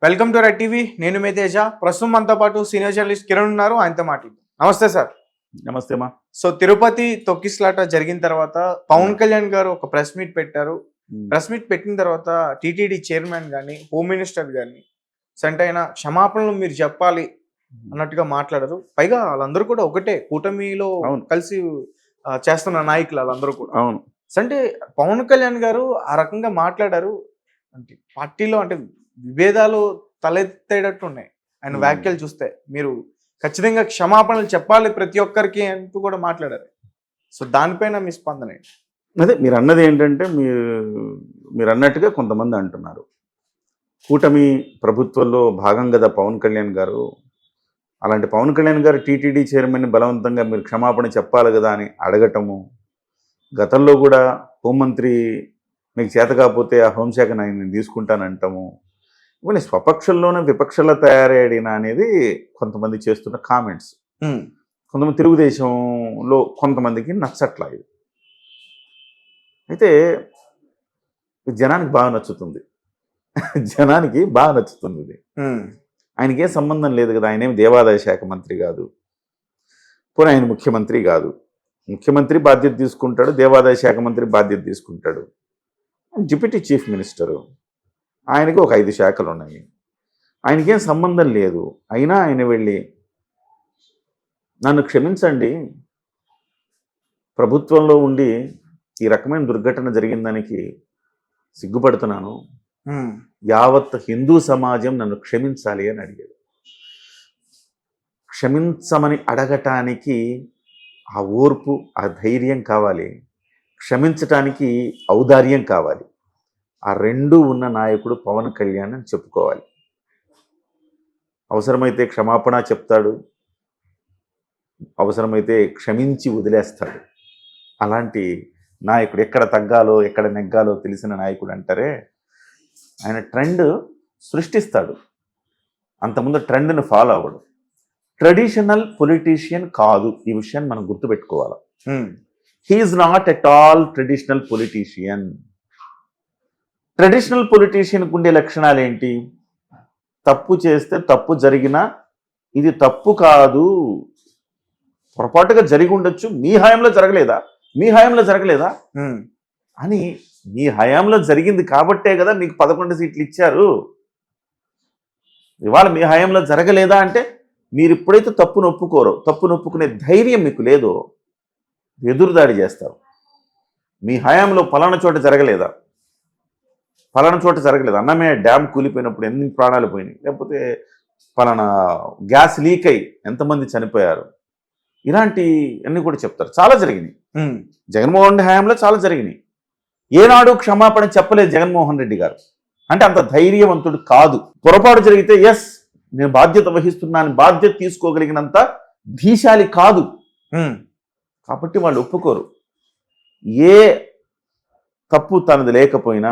Welcome to red TV. నేను మీ తేజ. ప్రస్తుతం మనతో పాటు సీనియర్ జర్నలిస్ట్ కిరణ్ ఉన్నారు. ఆయనతో మాట్లాడుతాం. నమస్తే సార్. నమస్తే మా. సో తిరుపతి తొక్కిస్లాట జరిగిన తర్వాత పవన్ కళ్యాణ్ గారు ఒక ప్రెస్ మీట్ పెట్టారు. ప్రెస్ మీట్ పెట్టిన తర్వాత టీటీడీ చైర్మన్ కానీ హోమ్ మినిస్టర్ కానీ సెంట్ అయిన క్షమాపణలు మీరు చెప్పాలి అన్నట్టుగా మాట్లాడారు. పైగా వాళ్ళందరూ కూడా ఒకటే కూటమిలో కలిసి చేస్తున్న నాయకులు వాళ్ళందరూ కూడా. అవును. అంటే పవన్ కళ్యాణ్ గారు ఆ రకంగా మాట్లాడారు. అంటే పార్టీలో అంటే విభేదాలు తలెత్తేటట్టు ఉన్నాయి ఆయన వ్యాఖ్యలు చూస్తే. మీరు ఖచ్చితంగా క్షమాపణలు చెప్పాలి ప్రతి ఒక్కరికి అంటూ కూడా మాట్లాడారు. సో దానిపైన మీ స్పందన ఏంటి? అదే మీరు అన్నది ఏంటంటే మీరు అన్నట్టుగా కొంతమంది అంటున్నారు కూటమి ప్రభుత్వంలో భాగం కదా పవన్ కళ్యాణ్ గారు. అలాంటి పవన్ కళ్యాణ్ గారు టీటీడీ చైర్మన్ బలవంతంగా మీరు క్షమాపణ చెప్పాలి కదా అని అడగటము. గతంలో కూడా హోంమంత్రి మీకు చేత కాకపోతే ఆ హోంశాఖను ఆయన తీసుకుంటానంటాము. ఇవన్నీ స్వపక్షంలోనే విపక్షంలో తయారయ్యాడిన అనేది కొంతమంది చేస్తున్న కామెంట్స్. కొంతమంది తెలుగుదేశంలో కొంతమందికి నచ్చట్లా ఇది. అయితే జనానికి బాగా నచ్చుతుంది. జనానికి బాగా నచ్చుతుంది ఇది. ఆయనకే సంబంధం లేదు కదా. ఆయన ఏమి దేవాదాయ శాఖ మంత్రి కాదు, పోనీ ఆయన ముఖ్యమంత్రి కాదు. ముఖ్యమంత్రి బాధ్యత తీసుకుంటాడు, దేవాదాయ శాఖ మంత్రి బాధ్యత తీసుకుంటాడు. డిప్యూటీ చీఫ్ మినిస్టరు, ఆయనకి ఒక 5 శాఖలు ఉన్నాయి. ఆయనకేం సంబంధం లేదు. అయినా ఆయన వెళ్ళి నన్ను క్షమించండి, ప్రభుత్వంలో ఉండి ఈ రకమైన దుర్ఘటన జరిగిన దానికి సిగ్గుపడుతున్నాను, యావత్ హిందూ సమాజం నన్ను క్షమించాలి అని అడిగాడు. క్షమించమని అడగటానికి ఆ ఓర్పు, ఆ ధైర్యం కావాలి. క్షమించటానికి ఔదార్యం కావాలి. ఆ రెండూ ఉన్న నాయకుడు పవన్ కళ్యాణ్ అని చెప్పుకోవాలి. అవసరమైతే క్షమాపణ చెప్తాడు, అవసరమైతే క్షమించి వదిలేస్తాడు. అలాంటి నాయకుడు, ఎక్కడ తగ్గాలో ఎక్కడ నెగ్గాలో తెలిసిన నాయకుడు అంటారే. ఆయన ట్రెండ్ సృష్టిస్తాడు, అంతకుముందు ట్రెండ్ని ఫాలో అవ్వడు. ట్రెడిషనల్ పొలిటీషియన్ కాదు, ఈ విషయాన్ని మనం గుర్తుపెట్టుకోవాలి. He's not at all traditional politician. Traditional పొలిటీషియన్కి ఉండే లక్షణాలు ఏంటి? తప్పు చేస్తే తప్పు జరిగినా ఇది తప్పు కాదు, పొరపాటుగా జరిగి ఉండొచ్చు, మీ హయాంలో జరగలేదా, మీ హయాంలో జరగలేదా అని. మీ హయాంలో జరిగింది కాబట్టే కదా మీకు 11 సీట్లు ఇచ్చారు. ఇవాళ మీ హయాంలో జరగలేదా అంటే మీరు ఎప్పుడైతే తప్పును ఒప్పుకోరో, తప్పును ఒప్పుకునే ధైర్యం మీకు లేదో ఎదురుదాడి చేస్తారు. మీ హయాంలో పలానా చోట జరగలేదా, పలానా చోట జరగలేదు, అన్నమయ్య డ్యామ్ కూలిపోయినప్పుడు ఎన్ని ప్రాణాలు పోయినాయి, లేకపోతే పలానా గ్యాస్ లీక్ అయ్యి ఎంతమంది చనిపోయారు, ఇలాంటి అన్నీ కూడా చెప్తారు. చాలా జరిగినాయి జగన్మోహన్ రెడ్డి హయాంలో, చాలా జరిగినాయి. ఏనాడు క్షమాపణ చెప్పలేదు జగన్మోహన్ రెడ్డి గారు. అంటే అంత ధైర్యవంతుడు కాదు. పొరపాటు జరిగితే ఎస్ నేను బాధ్యత వహిస్తున్నాను, బాధ్యత తీసుకోగలిగినంత ధీశాలి కాదు. కాబట్టి వాళ్ళు ఒప్పుకోరు. ఏ తప్పు తనది లేకపోయినా,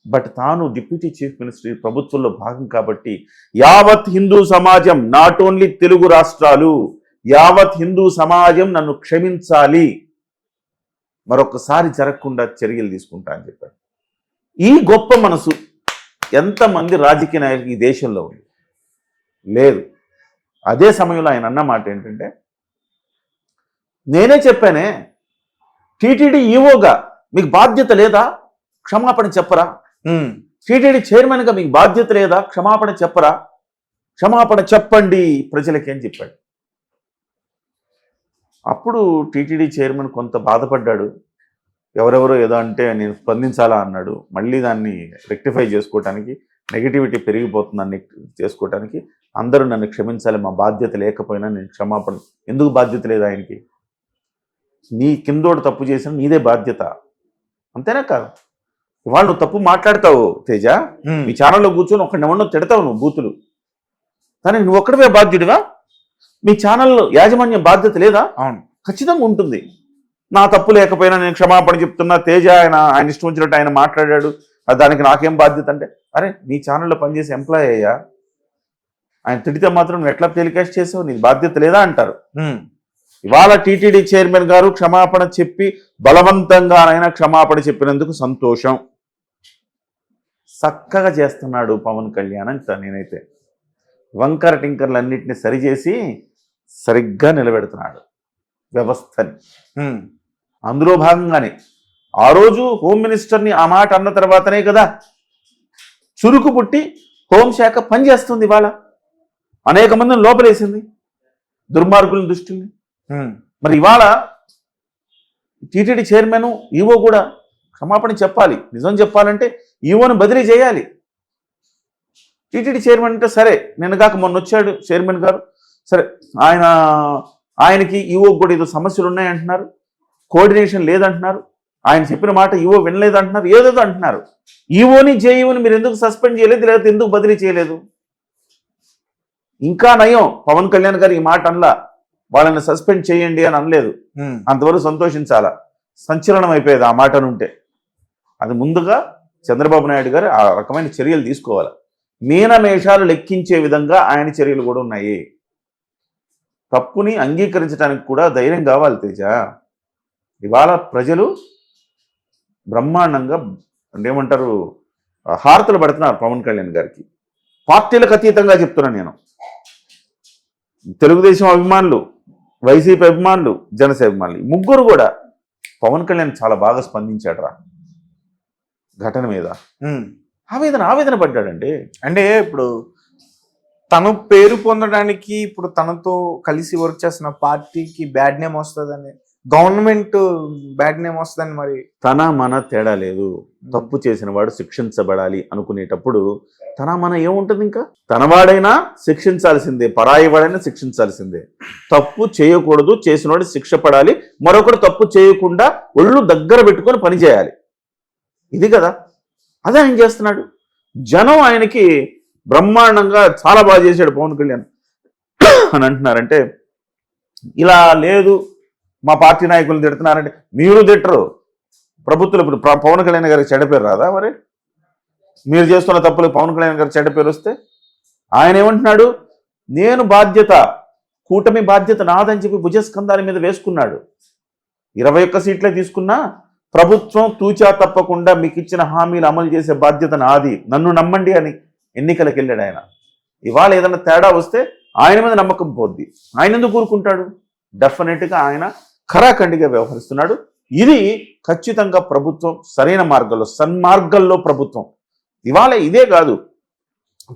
బట్ తాను డిప్యూటీ చీఫ్ మినిస్టర్ ప్రభుత్వంలో భాగం కాబట్టి యావత్ హిందూ సమాజం, నాట్ ఓన్లీ తెలుగు రాష్ట్రాలు, యావత్ హిందూ సమాజం నన్ను క్షమించాలి, మరొకసారి జరగకుండా చర్యలు తీసుకుంటా అని చెప్పాడు. ఈ గొప్ప మనసు ఎంతమంది రాజకీయ నాయకులు ఈ దేశంలో ఉంది? లేదు. అదే సమయంలో ఆయన అన్న మాట ఏంటంటే, నేనే చెప్పానే టీటీడీ ఈవోగా మీకు బాధ్యత లేదా, క్షమాపణ చెప్పరా? టీటీడీ చైర్మన్గా మీకు బాధ్యత లేదా, క్షమాపణ చెప్పరా? క్షమాపణ చెప్పండి ప్రజలకి అని చెప్పాడు. అప్పుడు టీటీడీ చైర్మన్ కొంత బాధపడ్డాడు. ఎవరెవరో ఏదో అంటే నేను స్పందించాలా అన్నాడు. మళ్ళీ దాన్ని రెక్టిఫై చేసుకోవటానికి, నెగిటివిటీ పెరిగిపోతుందని చేసుకోవటానికి అందరూ నన్ను క్షమించాలి, మా బాధ్యత లేకపోయినా నేను క్షమాపణ. ఎందుకు బాధ్యత లేదు ఆయనకి? నీ కిందోడు తప్పు చేసిన నీదే బాధ్యత, అంతేనా కాదు? ఇవాళ నువ్వు తప్పు మాట్లాడతావు తేజ, మీ ఛానల్లో కూర్చొని ఒకటి తిడతావు నువ్వు బూతులు, కానీ నువ్వు ఒక్కడవే బాధ్యుడివా? మీ ఛానల్లో యాజమాన్యం బాధ్యత లేదా? అవును, ఖచ్చితంగా ఉంటుంది. నా తప్పు లేకపోయినా నేను క్షమాపణ చెప్తున్నా, తేజ ఆయన ఇష్టం వచ్చినట్టు ఆయన మాట్లాడాడు, దానికి నాకేం బాధ్యత అంటే, అరే నీ ఛానల్లో పనిచేసే ఎంప్లాయీ అయ్యా, ఆయన తిడితే మాత్రం నువ్వు ఎట్లా టెలికాస్ట్ చేసావు, నీకు బాధ్యత లేదా అంటారు. ఇవాళ టీటీడీ చైర్మన్ గారు క్షమాపణ చెప్పి బలవంతంగానైనా క్షమాపణ చెప్పినందుకు సంతోషం. చక్కగా చేస్తున్నాడు పవన్ కళ్యాణ్ అంట. నేనైతే వంకర టింకర్లు అన్నింటినీ సరిచేసి సరిగ్గా నిలబెడుతున్నాడు వ్యవస్థని. అందులో భాగంగానే ఆ రోజు హోమ్ మినిస్టర్ని ఆ మాట అన్న తర్వాతనే కదా చురుకు పుట్టి హోంశాఖ పనిచేస్తుంది. ఇవాళ అనేక మందిని లోపలేసింది దుర్మార్గుల దృష్టిని. మరి ఇవాళ టీటీడీ చైర్మన్ ఈవో కూడా క్షమాపణ చెప్పాలి. నిజం చెప్పాలంటే ఈవోని బదిలీ చేయాలి. టీటీడీ చైర్మన్ అంటే సరే, నిన్న కాక మొన్న వచ్చాడు చైర్మన్ గారు, సరే ఆయనకి ఈవో కూడా ఏదో సమస్యలు ఉన్నాయంటున్నారు, కోఆర్డినేషన్ లేదంటున్నారు, ఆయన చెప్పిన మాట ఈవో వినలేదంటున్నారు, ఏదేదో అంటున్నారు. ఈవోని జేఈఓని మీరు ఎందుకు సస్పెండ్ చేయలేదు, లేకపోతే ఎందుకు బదిలీ చేయలేదు? ఇంకా నయం పవన్ కళ్యాణ్ గారు ఈ మాట అనలా, వాళ్ళని సస్పెండ్ చేయండి అని అనలేదు. అంతవరకు సంతోషించాలా. సంచలనం అయిపోయేది ఆ మాట నుంటే. అది ముందుగా చంద్రబాబు నాయుడు గారు ఆ రకమైన చర్యలు తీసుకోవాలి. మీనమేషాలు లెక్కించే విధంగా ఆయన చర్యలు కూడా ఉన్నాయి. తప్పుని అంగీకరించడానికి కూడా ధైర్యం కావాలి తేజ. ఇవాళ ప్రజలు బ్రహ్మాండంగా ఏమంటారు హారతలు పడుతున్నారు పవన్ కళ్యాణ్ గారికి. పార్టీలకు అతీతంగా చెప్తున్నాను నేను. తెలుగుదేశం అభిమానులు, వైసీపీ అభిమానులు, జనసేన అభిమానులు, ఈ ముగ్గురు కూడా పవన్ కళ్యాణ్ చాలా బాగా స్పందించాడు రా ఘటన మీద. ఆవేదన పడ్డాడండి. అంటే ఇప్పుడు తను పేరు పొందడానికి ఇప్పుడు తనతో కలిసి వర్క్ చేస్తున్న పార్టీకి బ్యాడ్ నేమ్ వస్తుందని, గవర్నమెంట్ బ్యాడ్ నేమ్ వస్తుందని, మరి తన మన తేడా లేదు. తప్పు చేసిన వాడు శిక్షించబడాలి అనుకునేటప్పుడు తన మన ఏముంటుంది? ఇంకా తనవాడైనా శిక్షించాల్సిందే, పరాయి వాడైనా శిక్షించాల్సిందే. తప్పు చేయకూడదు, చేసినవాడు శిక్ష పడాలి, మరొకరు తప్పు చేయకుండా ఒళ్ళు దగ్గర పెట్టుకొని పనిచేయాలి. ఇది కదా, అదే ఆయన చేస్తున్నాడు. జనం ఆయనకి బ్రహ్మాండంగా చాలా బాగా చేశాడు పవన్ కళ్యాణ్ అని అంటున్నారంటే, ఇలా లేదు మా పార్టీ నాయకులు తిడుతున్నారంటే మీరు తిట్టరు. ప్రభుత్వం ఇప్పుడు పవన్ కళ్యాణ్ గారికి చెడ్డ పేరు రాదా? మరి మీరు చేస్తున్న తప్పులు పవన్ కళ్యాణ్ గారికి చెడ్డ పేరు వస్తే ఆయన ఏమంటున్నాడు? నేను బాధ్యత, కూటమి బాధ్యత నాదని చెప్పి భుజస్కంధాల మీద వేసుకున్నాడు. 21 సీట్లే తీసుకున్నా ప్రభుత్వం తూచా తప్పకుండా మీకు ఇచ్చిన హామీలు అమలు చేసే బాధ్యత నాది, నన్ను నమ్మండి అని ఎన్నికలకు వెళ్ళాడు ఆయన. ఇవాళ ఏదైనా తేడా వస్తే ఆయన మీద నమ్మకం పోద్ది. ఆయన ఎందుకు కూరుకుంటాడు? డెఫినెట్గా ఆయన ఖరాఖండిగా వ్యవహరిస్తున్నాడు. ఇది ఖచ్చితంగా ప్రభుత్వం సరైన మార్గంలో, సన్మార్గంలో ప్రభుత్వం. ఇవాళ ఇదే కాదు,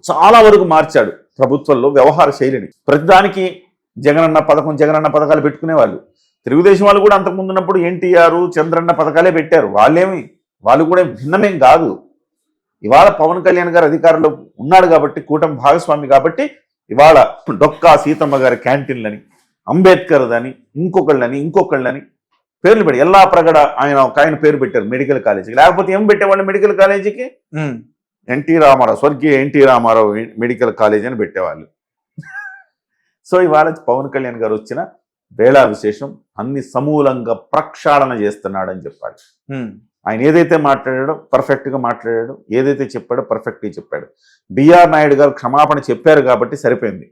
చాలా వరకు మార్చాడు ప్రభుత్వంలో వ్యవహార శైలిని. ప్రతిదానికి జగనన్న పథకాలు పెట్టుకునేవాళ్ళు. తెలుగుదేశం వాళ్ళు కూడా అంతకుముందు ఉన్నప్పుడు ఎన్టీఆర్, చంద్రన్న పథకాలే పెట్టారు. వాళ్ళు కూడా భిన్నమేం కాదు. ఇవాళ పవన్ కళ్యాణ్ గారు అధికారంలో ఉన్నాడు కాబట్టి, కూటమి భాగస్వామి కాబట్టి, ఇవాళ డొక్కా సీతమ్మ గారి క్యాంటీన్లని, అంబేద్కర్ అని, ఇంకొకళ్ళని పేర్లు పెట్టి ఎల్లా ప్రగడ ఆయన పేరు పెట్టారు మెడికల్ కాలేజీకి. లేకపోతే ఏం పెట్టేవాళ్ళు మెడికల్ కాలేజీకి? స్వర్గీయ ఎన్టీ రామారావు మెడికల్ కాలేజీ అని పెట్టేవాళ్ళు. సో ఇవాళ పవన్ కళ్యాణ్ గారు వచ్చిన వేళా విశేషం, అన్ని సమూలంగా ప్రక్షాళన చేస్తున్నాడని చెప్పాలి. ఆయన ఏదైతే మాట్లాడాడో పర్ఫెక్ట్గా మాట్లాడాడు, ఏదైతే చెప్పాడో పర్ఫెక్ట్గా చెప్పాడు. బిఆర్ నాయుడు గారు క్షమాపణ చెప్పారు కాబట్టి సరిపోయింది.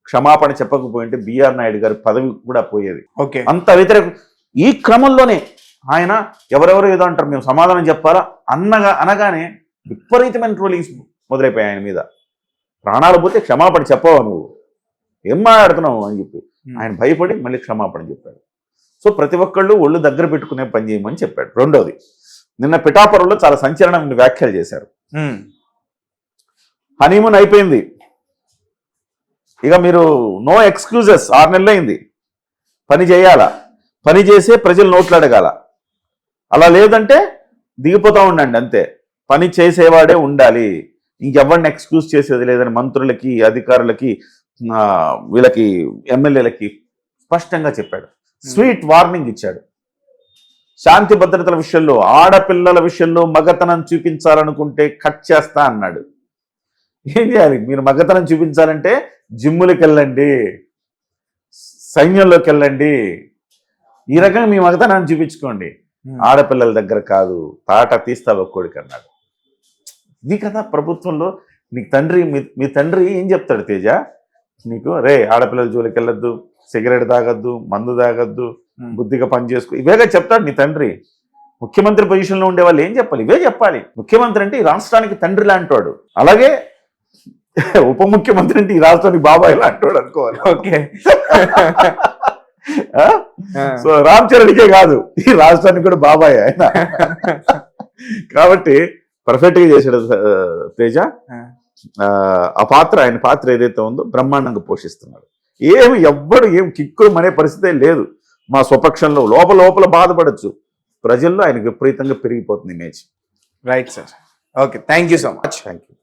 క్షమాపణ చెప్పకపోయింటే బిఆర్ నాయుడు గారి పదవి కూడా పోయేది. ఓకే, అంత వ్యతిరేకం. ఈ క్రమంలోనే ఆయన ఎవరెవరు ఏదో అంటారు, మేము సమాధానం చెప్పాలా అనగానే విపరీతమైన ట్రోలింగ్స్ మొదలైపోయాయి ఆయన మీద. ప్రాణాలు పోతే క్షమాపణ చెప్పవా నువ్వు, ఏం మాట్లాడుతున్నావు అని చెప్పి ఆయన భయపడి మళ్ళీ క్షమాపణ చెప్పాడు. సో ప్రతి ఒక్కళ్ళు ఒళ్ళు దగ్గర పెట్టుకునే పని చేయమని చెప్పాడు. రెండోది, నిన్న పిఠాపురంలో చాలా సంచలనమైన వ్యాఖ్యలు చేశారు. హనీమూన్ అయిపోయింది, ఇక మీరు నో ఎక్స్క్యూజెస్, 6 నెలలు అయింది, పని చేయాలా, పని చేసే ప్రజలు నోట్లు అడగాల, అలా లేదంటే దిగిపోతూ ఉండండి అంతే, పని చేసేవాడే ఉండాలి, ఇంకెవరిని ఎక్స్క్యూజ్ చేసేది లేదని మంత్రులకి, అధికారులకి, వీళ్ళకి, ఎమ్మెల్యేలకి స్పష్టంగా చెప్పాడు. స్వీట్ వార్నింగ్ ఇచ్చాడు. శాంతి భద్రతల విషయంలో, ఆడపిల్లల విషయంలో మగతనం చూపించాలనుకుంటే కట్ చేస్తా అన్నాడు. ఏం చేయాలి? మీరు మగతనం చూపించాలంటే జిమ్ములకి వెళ్ళండి, సైన్యంలోకి వెళ్ళండి, ఈ రకంగా మీ మగతనాన్ని చూపించుకోండి, ఆడపిల్లల దగ్గర కాదు, తాట తీస్తావు ఒక్కోడికి అన్నాడు. ఇది కదా ప్రభుత్వంలో. నీకు తండ్రి, మీ తండ్రి ఏం చెప్తాడు తేజ నీకు? రే ఆడపిల్లల జోలికి వెళ్ళొద్దు, సిగరెట్ తాగొద్దు, మందు తాగొద్దు, బుద్ధిగా పని చేసుకో, ఇవేగా చెప్తాడు నీ తండ్రి. ముఖ్యమంత్రి పొజిషన్లో ఉండే వాళ్ళు ఏం చెప్పాలి? ఇవే చెప్పాలి. ముఖ్యమంత్రి అంటే ఈ రాష్ట్రానికి తండ్రి లాంటివాడు, అలాగే ఉప ముఖ్యమంత్రి అంటే ఈ రాష్ట్రానికి బాబాయ్ లాంటివాడు అనుకోవాలి. ఓకే. సో రామ్ చరణ్కే కాదు, ఈ రాష్ట్రానికి కూడా బాబాయ్ ఆయన. కాబట్టి పర్ఫెక్ట్ గా చేశాడు తేజ. ఆ పాత్ర, ఆయన పాత్ర ఏదైతే ఉందో బ్రహ్మాండంగా పోషిస్తున్నాడు. ఎవ్వడు ఏం కిక్కులు అనే పరిస్థితే లేదు. మా స్వపక్షంలో లోపల బాధపడచ్చు, ప్రజల్లో ఆయనకు విపరీతంగా పెరిగిపోతుంది image. Right sir. Okay, thank you so much. Thank you.